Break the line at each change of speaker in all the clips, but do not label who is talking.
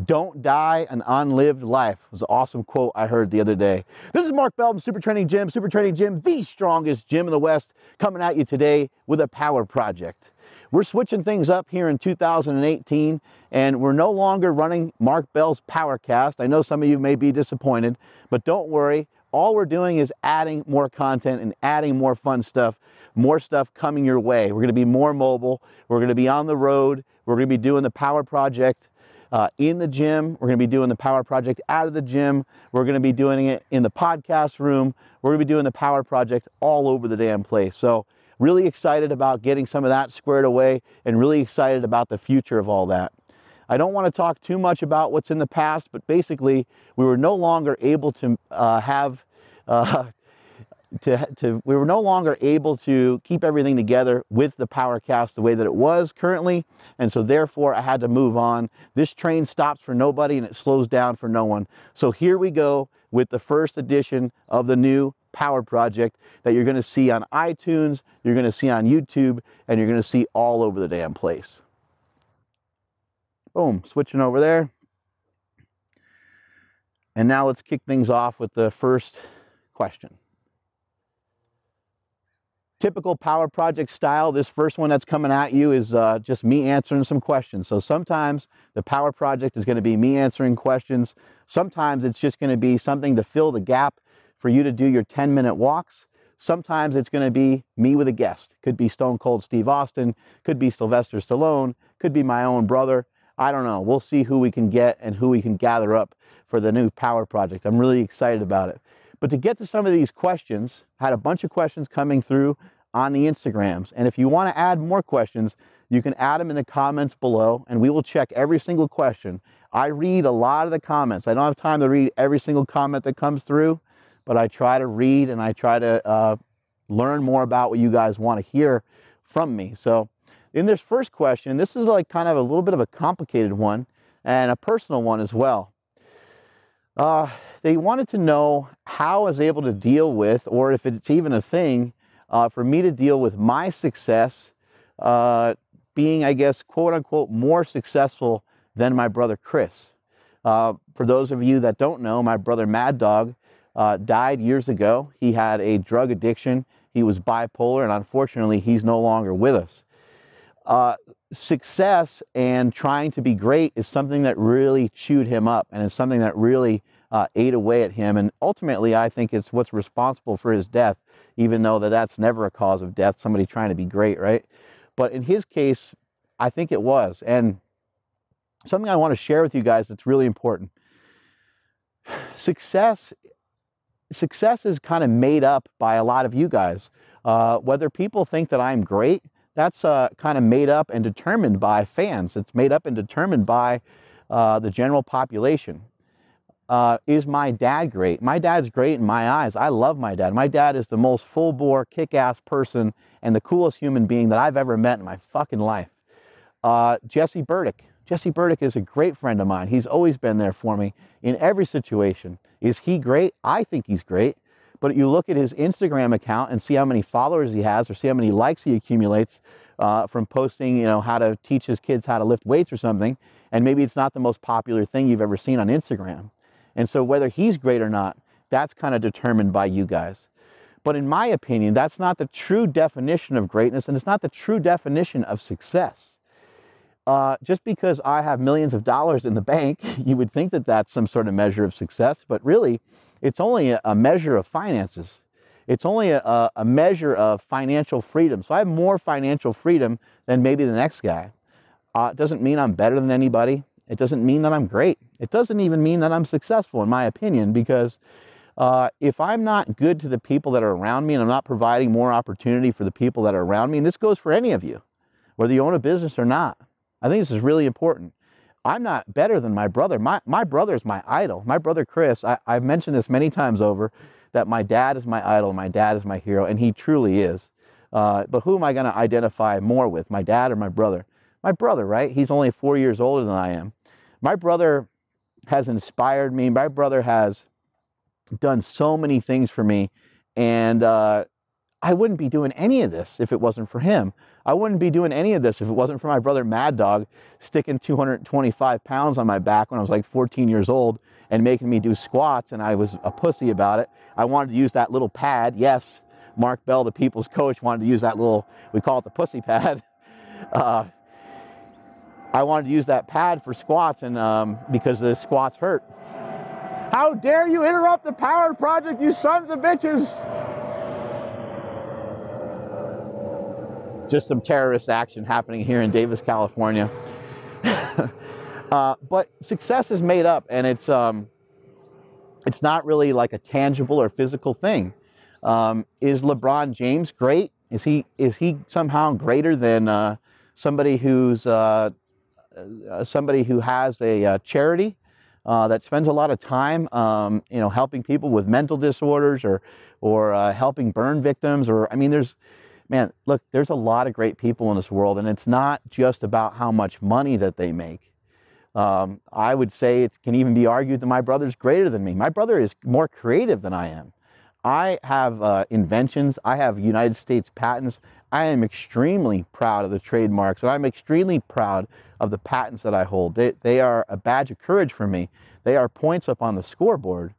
Don't die an unlived life was an awesome quote I heard the other day. This is Mark Bell from SuperTraining Gym. SuperTraining Gym, the strongest gym in the West, coming at you today with a power project. We're switching things up here in 2018, and we're no longer running Mark Bell's PowerCast. I know some of you may be disappointed, but don't worry. All we're doing is adding more content and adding more fun stuff, more stuff coming your way. We're going to be more mobile. We're going to be on the road. We're going to be doing the power project in the gym. We're going to be doing the power project out of the gym. We're going to be doing it in the podcast room. We're going to be doing the power project all over the damn place. So really excited about getting some of that squared away and really excited about the future of all that. I don't want to talk too much about what's in the past, but basically we were no longer able to we were no longer able to keep everything together with the PowerCast the way that it was currently, and so therefore I had to move on. This train stops for nobody and it slows down for no one. So here we go with the first edition of the new Power Project that you're going to see on iTunes, you're going to see on YouTube, and you're going to see all over the damn place. Boom, switching over there. And now let's kick things off with the first question. Typical Power Project style, this first one that's coming at you is just me answering some questions. So sometimes the Power Project is going to be me answering questions. Sometimes it's just going to be something to fill the gap for you to do your 10-minute walks. Sometimes it's going to be me with a guest. Could be Stone Cold Steve Austin, could be Sylvester Stallone, could be my own brother. I don't know. We'll see who we can get and who we can gather up for the new Power Project. I'm really excited about it. But to get to some of these questions, I had a bunch of questions coming through on the Instagrams. And if you want to add more questions, you can add them in the comments below, and we will check every single question. I read a lot of the comments. I don't have time to read every single comment that comes through, but I try to read and I try to learn more about what you guys want to hear from me. So in this first question, this is like kind of a little bit of a complicated one and a personal one as well. They wanted to know how I was able to deal with, or if it's even a thing, for me to deal with my success being, I guess, quote unquote, more successful than my brother Chris. For those of you that don't know, my brother Mad Dog died years ago. He had a drug addiction. He was bipolar, and unfortunately, he's no longer with us. Success and trying to be great is something that really chewed him up, and it's something that really ate away at him. And ultimately, I think it's what's responsible for his death, even though that's never a cause of death, somebody trying to be great, right? But in his case, I think it was. And something I want to share with you guys that's really important. Success is kind of made up by a lot of you guys. Whether people think that I'm great, that's kind of made up and determined by fans. It's made up and determined by the general population. Is my dad great? My dad's great in my eyes. I love my dad. My dad is the most full-bore, kick-ass person and the coolest human being that I've ever met in my fucking life. Jesse Burdick. Jesse Burdick is a great friend of mine. He's always been there for me in every situation. Is he great? I think he's great. But you look at his Instagram account and see how many followers he has, or see how many likes he accumulates from posting, how to teach his kids how to lift weights or something. And maybe it's not the most popular thing you've ever seen on Instagram. And so whether he's great or not, that's kind of determined by you guys. But in my opinion, that's not the true definition of greatness, and it's not the true definition of success. Just because I have millions of dollars in the bank, you would think that that's some sort of measure of success, but really, it's only a measure of finances. It's only a measure of financial freedom. So I have more financial freedom than maybe the next guy. It doesn't mean I'm better than anybody. It doesn't mean that I'm great. It doesn't even mean that I'm successful, in my opinion, because if I'm not good to the people that are around me and I'm not providing more opportunity for the people that are around me, and this goes for any of you, whether you own a business or not, I think this is really important. I'm not better than my brother. My brother is my idol. My brother Chris, I've mentioned this many times over, that my dad is my idol, my dad is my hero, and he truly is. But who am I going to identify more with, my dad or my brother? My brother, right? He's only 4 years older than I am. My brother has inspired me. My brother has done so many things for me. And I wouldn't be doing any of this if it wasn't for him. I wouldn't be doing any of this if it wasn't for my brother Mad Dog sticking 225 pounds on my back when I was like 14 years old and making me do squats, and I was a pussy about it. I wanted to use that little pad. Yes, Mark Bell, the people's coach, wanted to use that little, we call it the pussy pad. I wanted to use that pad for squats, and because the squats hurt. How dare you interrupt the power project, you sons of bitches! Just some terrorist action happening here in Davis, California. But success is made up, and it's not really like a tangible or physical thing. Is LeBron James great? Is he somehow greater than somebody who has a charity that spends a lot of time, you know, helping people with mental disorders or helping burn victims? Or, I mean, man, look, there's a lot of great people in this world, and it's not just about how much money that they make. I would say it can even be argued that my brother's greater than me. My brother is more creative than I am. I have inventions. I have United States patents. I am extremely proud of the trademarks, and I'm extremely proud of the patents that I hold. They are a badge of courage for me. They are points up on the scoreboard.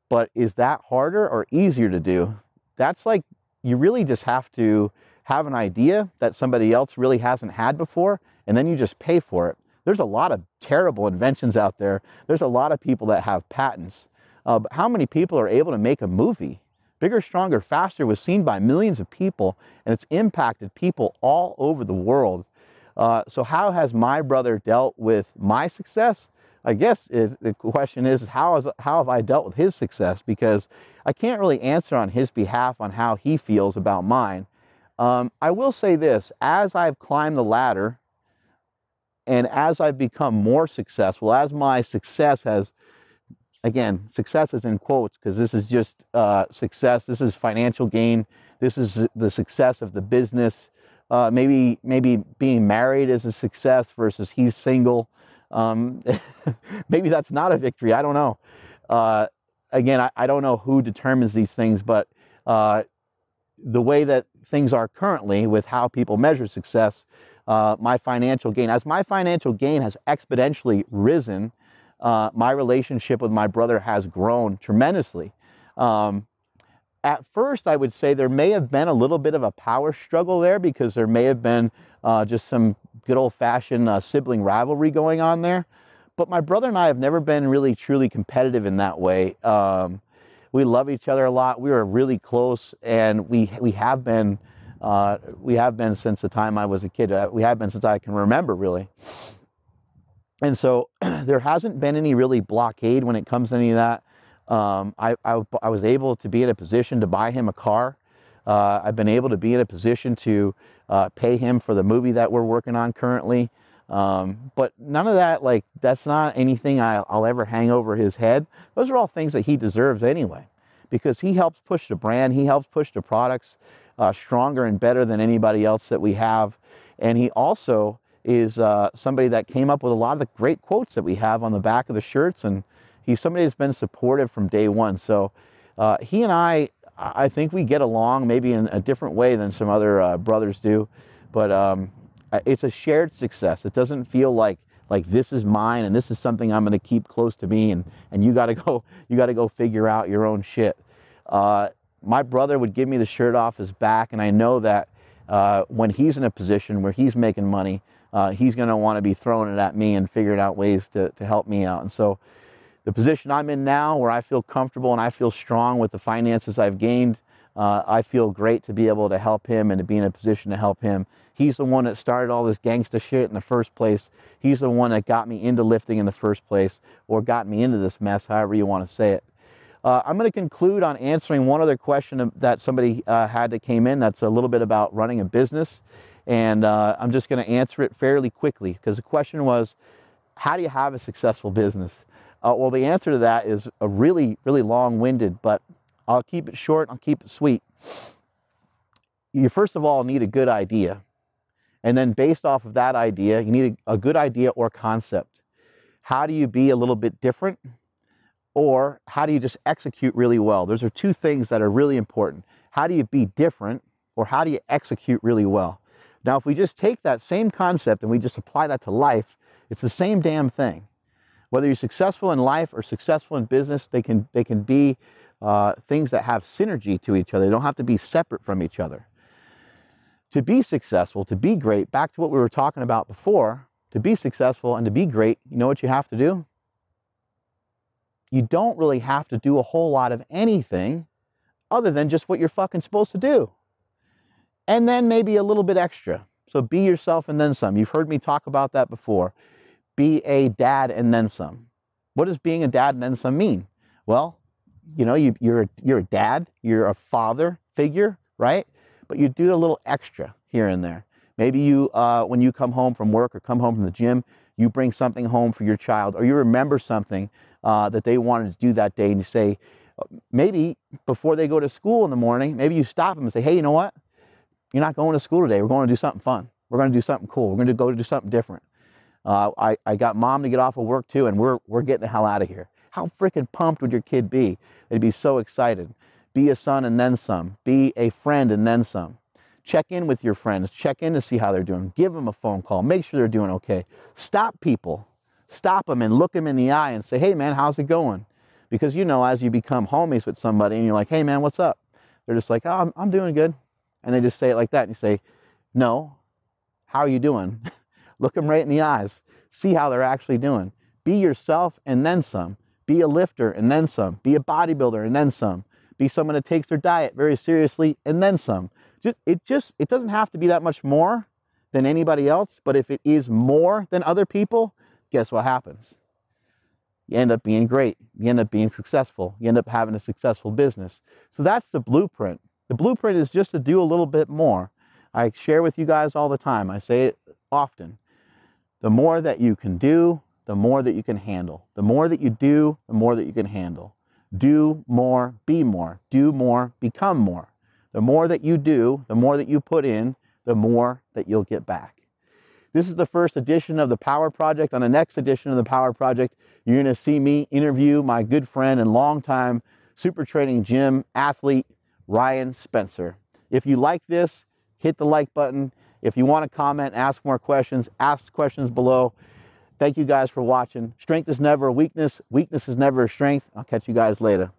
But is that harder or easier to do? That's like, you really just have to have an idea that somebody else really hasn't had before, and then you just pay for it. There's a lot of terrible inventions out there. There's a lot of people that have patents. But how many people are able to make a movie? Bigger, Stronger, Faster was seen by millions of people, and it's impacted people all over the world. So how has my brother dealt with my success? I guess the question is how have I dealt with his success? Because I can't really answer on his behalf on how he feels about mine. I will say this: as I've climbed the ladder and as I've become more successful, as my success has, again, success is in quotes because this is just success. This is financial gain. This is the success of the business. Maybe being married is a success versus he's single. Maybe that's not a victory. I don't know. Again, I don't know who determines these things, but the way that things are currently with how people measure success, my financial gain, as my financial gain has exponentially risen, my relationship with my brother has grown tremendously. At first, I would say there may have been a little bit of a power struggle there because there may have been just some good old-fashioned sibling rivalry going on there. But my brother and I have never been really truly competitive in that way. We love each other a lot. We are really close, and we have been since the time I was a kid. We have been since I can remember, really. And so there hasn't been any really blockade when it comes to any of that. I was able to be in a position to buy him a car. I've been able to be in a position to pay him for the movie that we're working on currently. But none of that, like, that's not anything I'll ever hang over his head. Those are all things that he deserves anyway, because he helps push the brand. He helps push the products stronger and better than anybody else that we have. And he also is somebody that came up with a lot of the great quotes that we have on the back of the shirts, and he's somebody that's been supportive from day one. So he and I think we get along maybe in a different way than some other brothers do, but it's a shared success. It doesn't feel like this is mine and this is something I'm going to keep close to me, and you got to go figure out your own shit. My brother would give me the shirt off his back, and I know that when he's in a position where he's making money, he's going to want to be throwing it at me and figuring out ways to help me out. And so the position I'm in now, where I feel comfortable and I feel strong with the finances I've gained, I feel great to be able to help him and to be in a position to help him. He's the one that started all this gangsta shit in the first place. He's the one that got me into lifting in the first place, or got me into this mess, however you want to say it. I'm going to conclude on answering one other question that somebody had that came in that's a little bit about running a business. And I'm just going to answer it fairly quickly, because the question was, how do you have a successful business? Well, the answer to that is a really, really long-winded, but I'll keep it short, I'll keep it sweet. You first of all need a good idea. And then based off of that idea, you need a good idea or concept. How do you be a little bit different? Or how do you just execute really well? Those are two things that are really important. How do you be different, or how do you execute really well? Now, if we just take that same concept and we just apply that to life, it's the same damn thing. Whether you're successful in life or successful in business, they can be things that have synergy to each other. They don't have to be separate from each other. To be successful, to be great, back to what we were talking about before, to be successful and to be great, you know what you have to do? You don't really have to do a whole lot of anything other than just what you're fucking supposed to do. And then maybe a little bit extra. So be yourself and then some. You've heard me talk about that before. Be a dad and then some. What does being a dad and then some mean? Well, you know, you're a dad, you're a father figure, right? But you do a little extra here and there. Maybe you, when you come home from work or come home from the gym, you bring something home for your child, or you remember something that they wanted to do that day, and you say, maybe before they go to school in the morning, maybe you stop them and say, hey, you know what? You're not going to school today. We're going to do something fun. We're going to do something cool. We're going to go do something different. I got mom to get off of work too, and we're getting the hell out of here. How freaking pumped would your kid be? They'd be so excited. Be a son and then some. Be a friend and then some. Check in with your friends. Check in to see how they're doing. Give them a phone call. Make sure they're doing okay. Stop people. Stop them and look them in the eye and say, hey man, how's it going? Because you know, as you become homies with somebody and you're like, hey man, what's up? They're just like, oh, I'm doing good. And they just say it like that. And you say, no, how are you doing? Look them right in the eyes. See how they're actually doing. Be yourself and then some. Be a lifter and then some. Be a bodybuilder and then some. Be someone that takes their diet very seriously and then some. It doesn't have to be that much more than anybody else, but if it is more than other people, guess what happens? You end up being great. You end up being successful. You end up having a successful business. So that's the blueprint. The blueprint is just to do a little bit more. I share with you guys all the time. I say it often. The more that you can do, the more that you can handle. The more that you do, the more that you can handle. Do more, be more. Do more, become more. The more that you do, the more that you put in, the more that you'll get back. This is the first edition of the Power Project. On the next edition of the Power Project, you're going to see me interview my good friend and longtime SuperTraining gym athlete, Ryan Spencer. If you like this, hit the like button. If you want to comment, ask more questions, ask questions below. Thank you guys for watching. Strength is never a weakness. Weakness is never a strength. I'll catch you guys later.